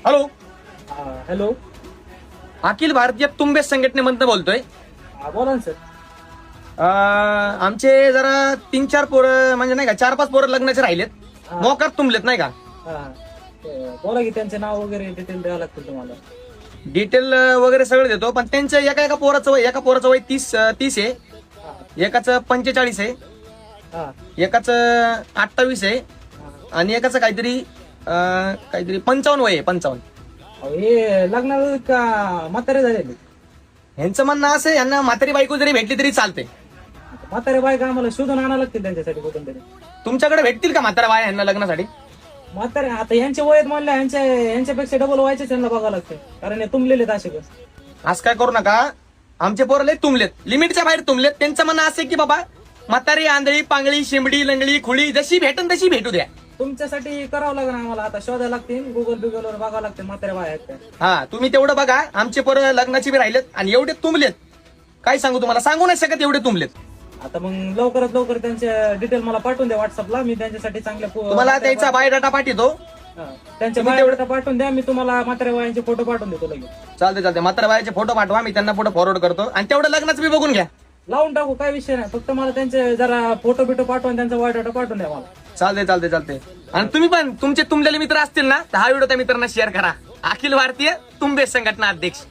Hello, hello. Akhil Bharatiya तुंबे संघटनेमधनं बोलतोय. बोला ना सर. आमचे जरा 3-4 पोरं म्हणजे नाही का 4-5 पोरं लग्नाचे राहिलेत, हा. मोकार तुंबलेत नाही का. बोला की त्यांचे नाव वगैरे डिटेल द्यावं लागतील तुम्हाला. डिटेल वगैरे सगळं देतो, पण त्यांचं एका पोराचं वय 30 आहे, हा, एकाचं 45 आहे, हा, एकाचं 28 आहे हा. आणि एकाचं काहीतरी 55 वय आहे, 55. अहो, हे लग्नाला का म्हातारे झालेले? ह्यांचं म्हणणं असं आहे, यांना म्हातारी बायको जरी भेटली तरी चालते. म्हातारे बायका आम्हाला शोधून आणावं लागतील त्यांच्यासाठी कुठून तरी. तुमच्याकडे भेटतील का म्हातारा बाया यांना लग्नासाठी? म्हातारे आता यांचे वयत म्हणलं यांच्यापेक्षा डबल व्हायचे त्यांना बघावं लागतं, कारण हे तुंबलेले आहेत असे बस. असं काय करू नका, आमचे पोरं लय तुंबलेत, लिमिटच्या बाहेर तुंबलेत. त्यांचं म्हणणं असं आहे की बाबा म्हातारी, आंधळी, पांगळी, शिंबडी, लंगडी, खुळी जशी भेटन तशी भेटू द्या. तुमच्यासाठी करावं लागेल आम्हाला, आता शोधायला लागतील, गुगल वर बघावं लागतील म्हातारे बाय आहेत काय. हा, तुम्ही तेवढं बघा. आमचे पोरं लग्नाची बी राहिलेत आणि एवढे तुंबलेत, काय सांगू तुम्हाला, सांगू नाही शकत एवढे तुंबलेत. आता मग लवकरात लवकर त्यांचे डिटेल मला पाठवून द्या व्हॉट्सअपला. मी त्यांच्यासाठी चांगल्या तुम्हाला त्याचा बायोडाटा पाठवतो. त्यांच्या तुम्ही बायोडाटा पाठवून द्या, मी तुम्हाला म्हातारे बायांचे फोटो पाठवून देतो लगेच. चालते. म्हातारा बायाचे फोटो पाठवा, मी त्यांना फोटो फॉरवर्ड करतो आणि तेवढं लग्नाचं बी बघून घ्या. लावून टाकू, काय विषय नाही. फक्त मला त्यांचे जरा फोटो बिटो पाठवून त्यांचा बायोडाटा पाठवून द्या मला. चालते. आणि तुम्ही पण तुमचे तुंबलेले मित्र असतील ना, तर हा व्हिडिओ त्या मित्रांना शेअर करा. अखिल भारतीय तुंबे संघटना अध्यक्ष.